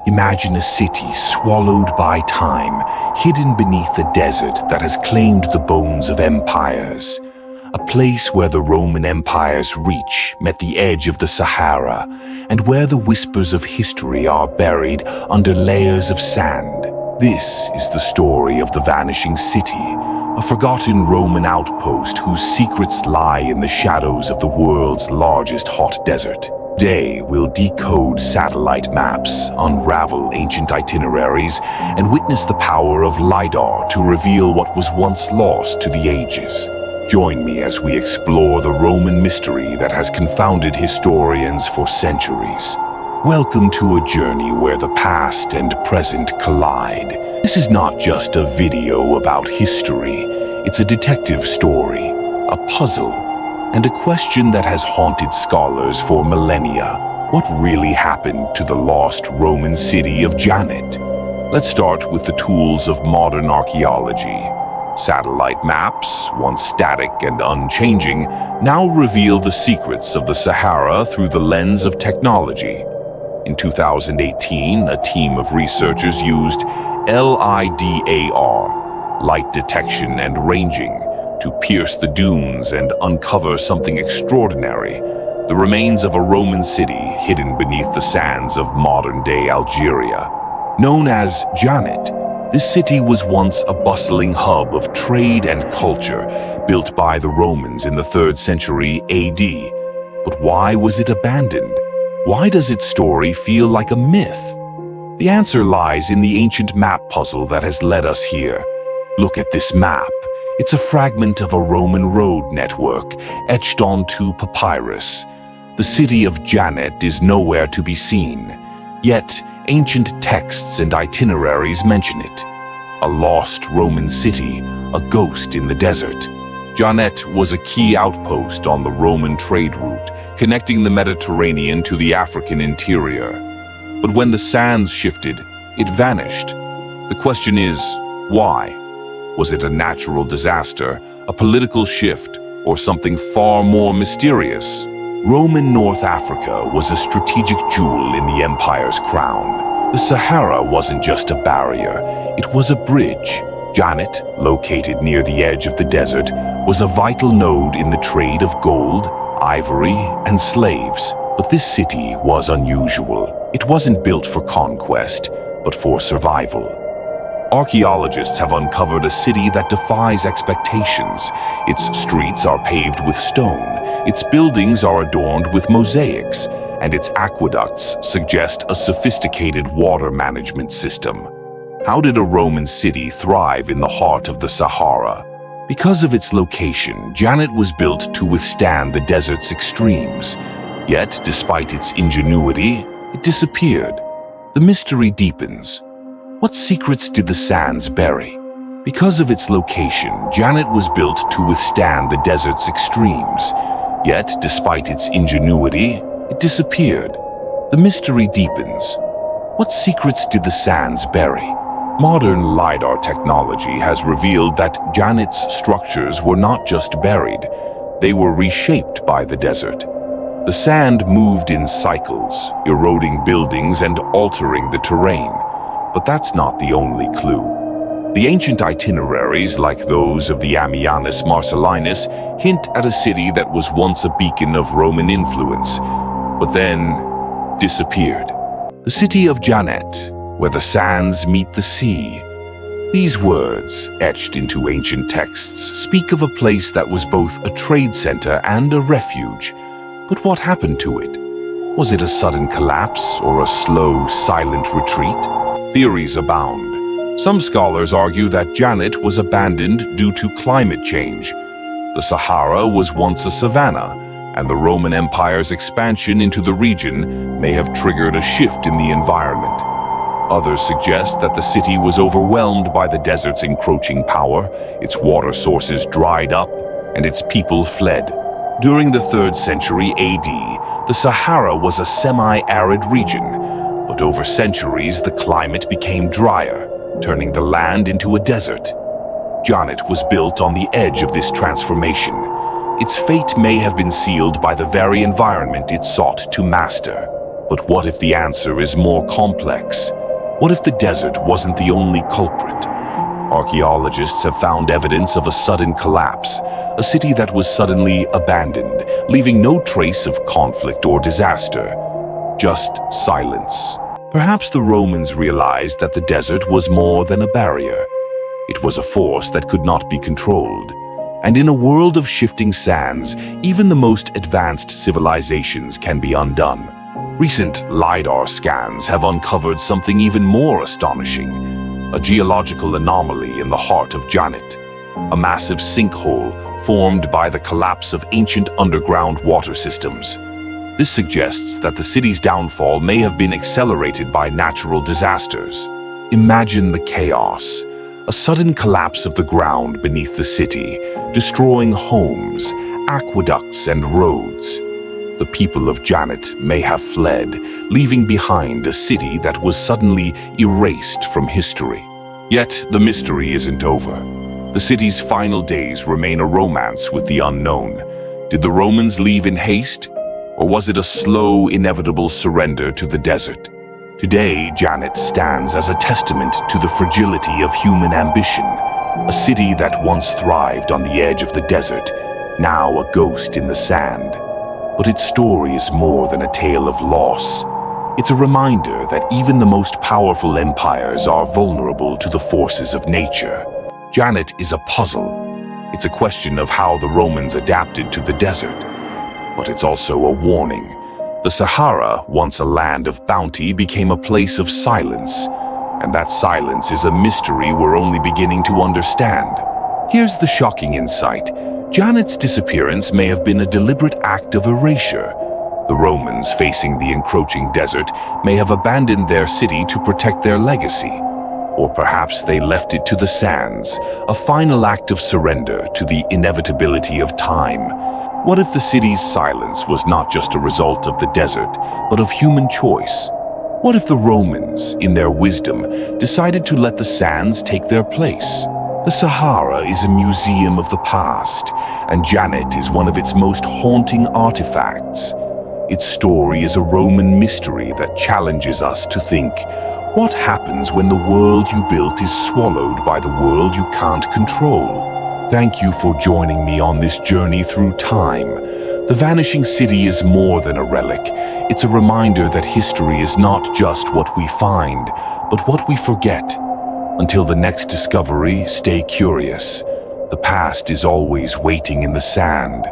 Imagine a city swallowed by time, hidden beneath the desert that has claimed the bones of empires. A place where the Roman Empire's reach met the edge of the Sahara, and where the whispers of history are buried under layers of sand. This is the story of the Vanishing City, a forgotten Roman outpost whose secrets lie in the shadows of the world's largest hot desert. Today, we'll decode satellite maps, unravel ancient itineraries, and witness the power of LiDAR to reveal what was once lost to the ages. Join me as we explore the Roman mystery that has confounded historians for centuries. Welcome to a journey where the past and present collide. This is not just a video about history. It's a detective story, a puzzle, and a question that has haunted scholars for millennia. What really happened to the lost Roman city of Janet? Let's start with the tools of modern archaeology. Satellite maps, once static and unchanging, now reveal the secrets of the Sahara through the lens of technology. In 2018, a team of researchers used LiDAR, light detection and ranging, to pierce the dunes and uncover something extraordinary: the remains of a Roman city hidden beneath the sands of modern-day Algeria. Known as Janet, this city was once a bustling hub of trade and culture, built by the Romans in the 3rd century AD. But why was it abandoned? Why does its story feel like a myth? The answer lies in the ancient map puzzle that has led us here. Look at this map. It's a fragment of a Roman road network etched onto papyrus. The city of Janet is nowhere to be seen, yet ancient texts and itineraries mention it. A lost Roman city, a ghost in the desert. Janet was a key outpost on the Roman trade route, connecting the Mediterranean to the African interior. But when the sands shifted, it vanished. The question is, why? Was it a natural disaster, a political shift, or something far more mysterious? Roman North Africa was a strategic jewel in the empire's crown. The Sahara wasn't just a barrier, it was a bridge. Janet, located near the edge of the desert, was a vital node in the trade of gold, ivory, and slaves. But this city was unusual. It wasn't built for conquest, but for survival. Archaeologists have uncovered a city that defies expectations. Its streets are paved with stone, its buildings are adorned with mosaics, and its aqueducts suggest a sophisticated water management system. How did a Roman city thrive in the heart of the Sahara? Because of its location, Janet was built to withstand the desert's extremes. Yet, despite its ingenuity, it disappeared. The mystery deepens. What secrets did the sands bury? Because of its location, Janet was built to withstand the desert's extremes. Yet, despite its ingenuity, it disappeared. The mystery deepens. What secrets did the sands bury? Modern LiDAR technology has revealed that Janet's structures were not just buried, they were reshaped by the desert. The sand moved in cycles, eroding buildings and altering the terrain. But that's not the only clue. The ancient itineraries, like those of the Ammianus Marcellinus, hint at a city that was once a beacon of Roman influence, but then disappeared. The city of Janet, where the sands meet the sea. These words, etched into ancient texts, speak of a place that was both a trade center and a refuge. But what happened to it? Was it a sudden collapse or a slow, silent retreat? Theories abound. Some scholars argue that Janet was abandoned due to climate change. The Sahara was once a savanna, and the Roman Empire's expansion into the region may have triggered a shift in the environment. Others suggest that the city was overwhelmed by the desert's encroaching power, its water sources dried up, and its people fled. During the 3rd century AD, the Sahara was a semi-arid region, but over centuries the climate became drier, turning the land into a desert. Janet was built on the edge of this transformation. Its fate may have been sealed by the very environment it sought to master. But what if the answer is more complex? What if the desert wasn't the only culprit? Archaeologists have found evidence of a sudden collapse, a city that was suddenly abandoned, leaving no trace of conflict or disaster, just silence. Perhaps the Romans realized that the desert was more than a barrier. It was a force that could not be controlled. And in a world of shifting sands, even the most advanced civilizations can be undone. Recent LiDAR scans have uncovered something even more astonishing: a geological anomaly in the heart of Janet, a massive sinkhole formed by the collapse of ancient underground water systems. This suggests that the city's downfall may have been accelerated by natural disasters. Imagine the chaos: a sudden collapse of the ground beneath the city, destroying homes, aqueducts, and roads. The people of Janet may have fled, leaving behind a city that was suddenly erased from history. Yet the mystery isn't over. The city's final days remain a romance with the unknown. Did the Romans leave in haste? Or was it a slow, inevitable surrender to the desert? Today, Janet stands as a testament to the fragility of human ambition. A city that once thrived on the edge of the desert, now a ghost in the sand. But its story is more than a tale of loss. It's a reminder that even the most powerful empires are vulnerable to the forces of nature. Janet is a puzzle. It's a question of how the Romans adapted to the desert. But it's also a warning. The Sahara, once a land of bounty, became a place of silence. And that silence is a mystery we're only beginning to understand. Here's the shocking insight. Janet's disappearance may have been a deliberate act of erasure. The Romans, facing the encroaching desert, may have abandoned their city to protect their legacy. Or perhaps they left it to the sands, a final act of surrender to the inevitability of time. What if the city's silence was not just a result of the desert, but of human choice? What if the Romans, in their wisdom, decided to let the sands take their place? The Sahara is a museum of the past, and Janet is one of its most haunting artifacts. Its story is a Roman mystery that challenges us to think, what happens when the world you built is swallowed by the world you can't control? Thank you for joining me on this journey through time. The Vanishing City is more than a relic. It's a reminder that history is not just what we find, but what we forget. Until the next discovery, stay curious. The past is always waiting in the sand.